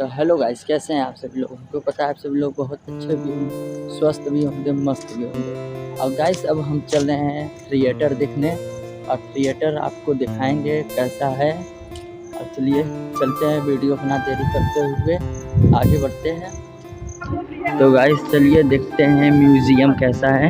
तो hello guys, कैसे हैं आप सभी लोग। हमको पता है आप सभी लोग बहुत अच्छे भी होंगे, स्वस्थ भी होंगे, मस्त भी होंगे। और गाइस अब हम चल रहे हैं थिएटर देखने, और थिएटर आपको दिखाएंगे कैसा है। और चलिए चलते हैं, वीडियो बना देरी करते हुए आगे बढ़ते हैं। तो गाइस चलिए देखते हैं म्यूजियम कैसा है।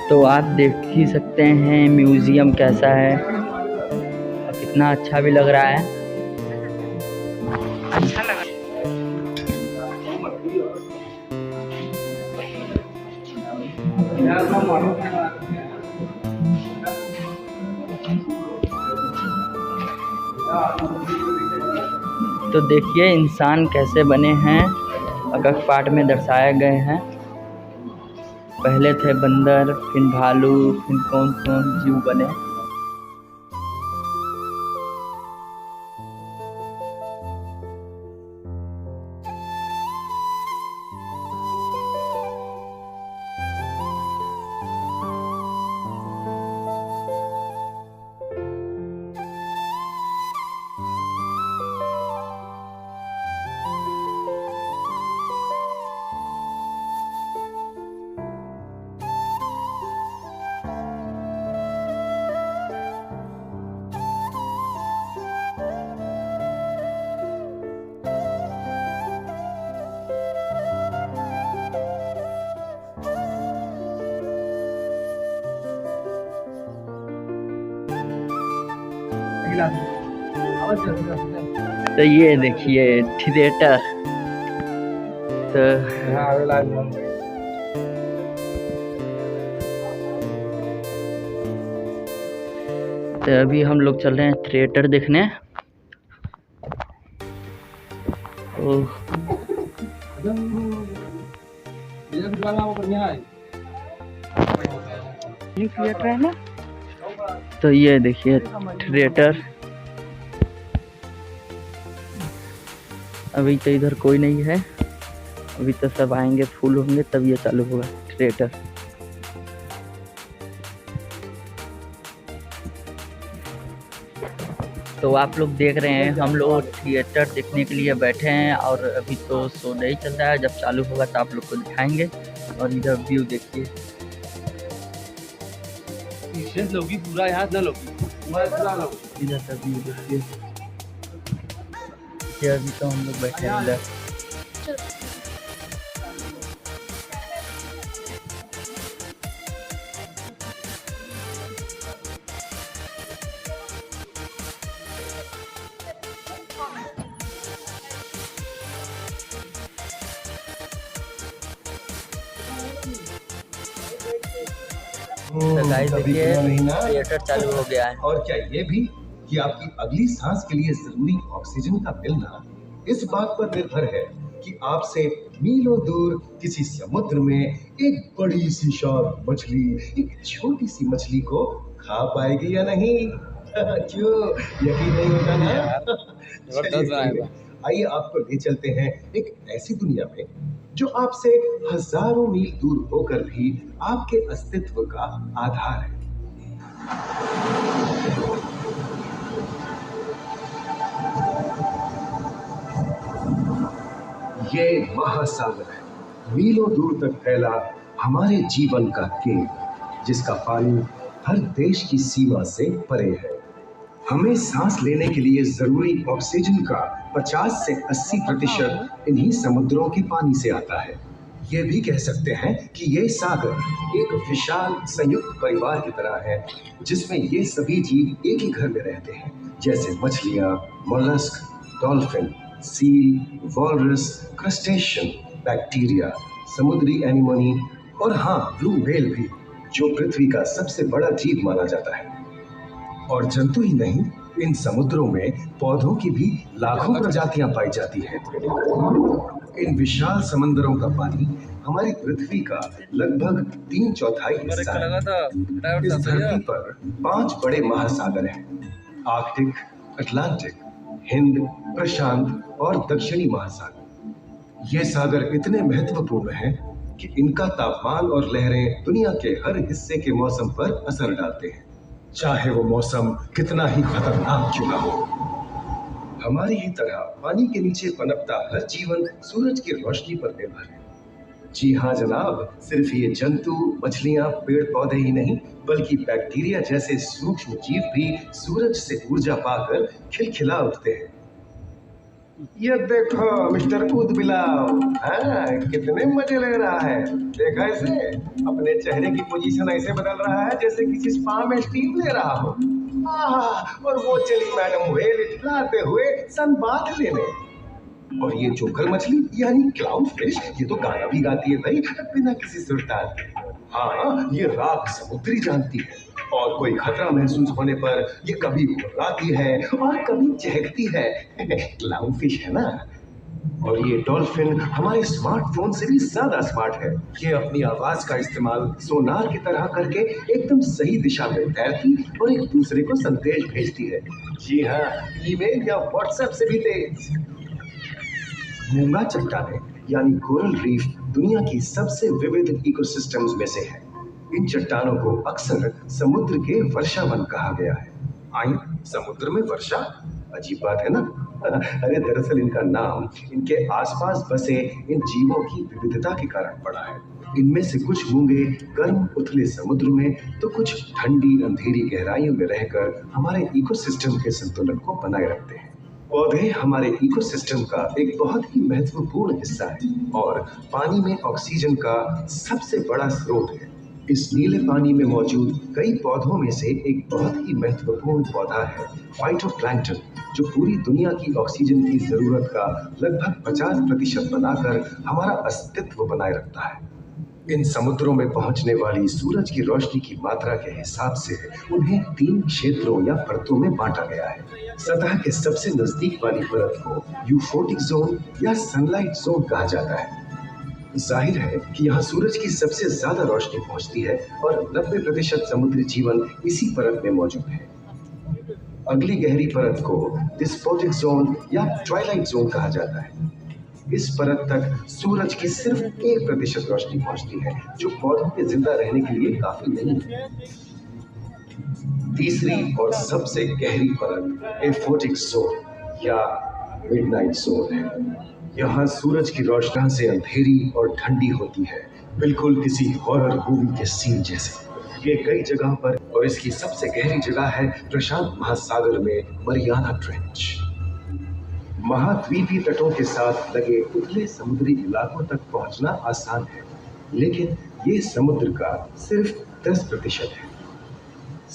तो आप देख ही सकते हैं म्यूजियम कैसा है और कितना अच्छा भी लग रहा है। अच्छा लगा। तो देखिए इंसान कैसे बने हैं, अगक पार्ट में दर्शाए गए हैं। पहले थे बंदर, फिर भालू, फिर कौन कौन जीव बने। तो ये देखिए थिएटर। तो अभी हम लोग चल रहे हैं थिएटर देखने। थिएटर है ना, तो ये देखिए थिएटर। अभी तो इधर कोई नहीं है, अभी तो सब आएंगे, फुल होंगे तब ये चालू होगा थिएटर। तो आप लोग देख रहे हैं हम लोग थिएटर देखने के लिए बैठे हैं, और अभी तो शो नहीं चल रहा है। जब चालू होगा तो आप लोग को दिखाएंगे। और इधर व्यू देखिए, पूरा यहाँ इधर का व्यू देखिए। अभी तो हम लोग बैठे हैं इधर। तो गाइस देखिए थिएटर चालू हो गया है। और क्या ये भी कि आपकी अगली सांस के लिए जरूरी ऑक्सीजन का मिलना इस बात पर निर्भर है कि आपसे मीलों दूर किसी समुद्र में एक बड़ी सी शार्क मछली एक छोटी सी मछली को खा पाएगी या नहीं। क्यों यकीन नहीं होता ना? आइए आपको ले चलते हैं एक ऐसी दुनिया में जो आपसे हजारों मील दूर होकर भी आपके अस्तित्व का आधार है। ये महासागर है, मीलों दूर तक फैला हमारे जीवन का केंद्र, जिसका पानी हर देश की सीमा से परे है। हमें सांस लेने के लिए जरूरी ऑक्सीजन का 50 से 80% इन्हीं समुद्रों के पानी से आता है। ये भी कह सकते हैं कि ये सागर एक विशाल संयुक्त परिवार की तरह है, जिसमें ये सभी जीव एक ही घर में रहते हैं, जैसे मछलियाँ, mollusc, dolphin, seal, walrus, crustacean, bacteria, समुद्री एनिमोनी और हाँ ब्लू व्हेल भी। जो पृथ्वी का सबसे बड़ा जीव माना जाता है। और जंतु ही नहीं, इन समुद्रों में पौधों की भी लाखों प्रजातियां पाई जाती हैं। इन विशाल समंदरों का पानी हमारी पृथ्वी का लगभग 3/4 हिस्सा है। इस धरती पर 5 बड़े महासागर हैं: आर्कटिक, अटलांटिक, हिंद, प्रशांत और दक्षिणी महासागर। ये सागर इतने महत्वपूर्ण हैं कि इनका तापमान और लहरें दुनिया के हर हिस्से के मौसम पर असर डालते हैं, चाहे वो मौसम कितना ही खतरनाक क्यों ना हो। हमारी ही तरह पानी के नीचे पनपता हर जीवन सूरज की रोशनी पर निर्भर है। जी हाँ जनाब, सिर्फ ये जंतु, मछलियां, पेड़ पौधे ही नहीं, बल्कि बैक्टीरिया जैसे सूक्ष्म जीव भी सूरज से ऊर्जा पाकर खिलखिला उठते हैं। ये देखो मिस्टर ऊदबिलाव, हाँ, कितने मजे ले रहा है। देखा इसे, अपने चेहरे की पोजीशन ऐसे बदल रहा है जैसे किसी स्पा में स्टीम ले रहा हो। और वो चली मैडम व्हेल इठलाते हुए सनबाथ लेने। और ये जोकर मछली यानी क्लाउन फिश, ये तो गाना भी गाती है भाई, बिना किसी सुरताल के। हाँ, ये राख समुद्री जानती है और कोई खतरा महसूस होने पर ये कभी घुर्राती है और कभी चहकती है। क्लाउन फिश है ना। और ये डॉल्फिन हमारे स्मार्टफोन से भी ज्यादा स्मार्ट है। ये अपनी आवाज का इस्तेमाल सोनार की तरह करके एकदम सही दिशा में तैरती और एक दूसरे को संदेश भेजती है। जी हाँ, ईमेल या व्हाट्सएप से भी तेज। मूंगा चट्टानें यानी कोरल रीफ दुनिया की सबसे विविध इकोसिस्टम्स में से है। इन चट्टानों को अक्सर समुद्र के वर्षावन कहा गया है। आई, समुद्र में वर्षा, अजीब बात है ना। अरे दरअसल इनका नाम इनके आसपास बसे इन जीवों की विविधता के कारण पड़ा है। इनमें से कुछ मूंगे गर्म उथले समुद्र में, तो कुछ ठंडी अंधेरी गहराइयों में रहकर हमारे इकोसिस्टम के संतुलन को बनाए रखते हैं। पौधे हमारे इकोसिस्टम का एक बहुत ही महत्वपूर्ण हिस्सा है और पानी में ऑक्सीजन का सबसे बड़ा स्रोत है। इस नीले पानी में मौजूद कई पौधों में से एक बहुत ही महत्वपूर्ण पौधा है फाइटोप्लैंक्टन, जो पूरी दुनिया की ऑक्सीजन की जरूरत का लगभग 50% बनाकर हमारा अस्तित्व बनाए रखता है। इन समुद्रों में पहुंचने वाली सूरज की रोशनी की मात्रा के हिसाब से उन्हें 3 क्षेत्रों या परतों में बांटा गया है। सतह के सबसे नजदीक वाली परत को यूफोटिक जोन या सनलाइट जोन कहा जाता है। जाहिर है कि यहाँ सूरज की सबसे ज्यादा रोशनी पहुंचती है और 90% समुद्री जीवन इसी परत में मौजूद है। अगली गहरी परत को डिस्पोटिक जोन या ट्वाइलाइट जोन कहा जाता है। इस परत तक सूरज की सिर्फ 1% रोशनी पहुंचती है, जो पौधों के जिंदा रहने के लिए काफी नहीं है। तीसरी और सबसे गहरी परत एफोटिक जोन या मिडनाइट जोन है। यहाँ सूरज की रोशनी से अंधेरी और ठंडी होती है, बिल्कुल किसी हॉरर मूवी के सीन जैसे। ये कई जगह पर, और इसकी सबसे गहरी जगह है प्रशांत महासागर में मरियाना ट्रेंच। महाद्वीपीय तटों के साथ लगे उथले समुद्री इलाकों तक पहुंचना आसान है, लेकिन ये समुद्र का सिर्फ 10% है।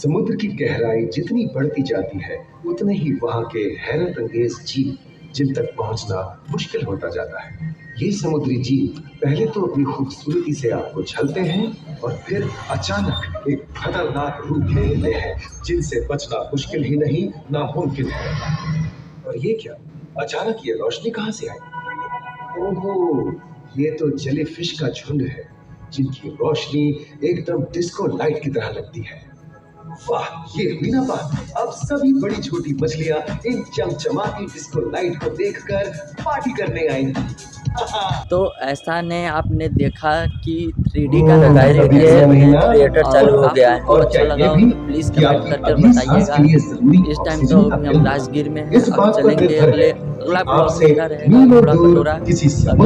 समुद्र की गहराई जितनी बढ़ती जाती है, उतने ही वहां के हैरत अंगेज जीव जिन तक पहुंचना मुश्किल होता जाता है। ये समुद्री जीव पहले तो अपनी खूबसूरती से आपको छलते हैं और फिर अचानक एक खतरनाक रूप ले लेते हैं, जिनसे बचना मुश्किल ही नहीं, नामुमकिन है। और ये क्या, अचानक ये रोशनी कहाँ से आई? ओहो, ये तो जेलीफिश का झुंड है, जिनकी रोशनी एकदम डिस्को लाइट की तरह लगती है। वाह, ये हुई ना बात। अब सभी बड़ी छोटी मछलियां इन चमचमाती डिस्को लाइट को देखकर पार्टी करने आएंगी। तो ऐसा ने आपने देखा कि 3D का नज़ारे के थिएटर चालू हो गया है। तो अच्छा लगा हो तो प्लीज़ कमेंट करके बताइएगा। इस टाइम तो हम राजगीर में हैं, अब चलेंगे अगला ब्लॉग मेरा रहेगा घोड़ा कटोरा। अभी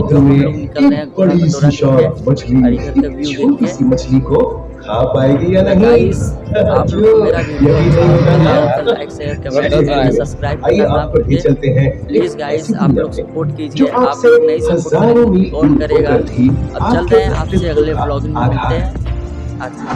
तो हम लोग निकल रहे हैं घोड़ा कटोरा के और इधर से व्यू देखिए। मछली को खा पाएगी या नहीं? गाइस, आप लोग मेरा video like share comment subscribe करना भूलिए प्लीज गाइस। आप लोग सपोर्ट कीजिए, आप लोग नहीं सपोर्ट करेंगे कौन करेगा। अब चलते हैं, आपसे अगले ब्लॉग में मिलते हैं। अच्छा।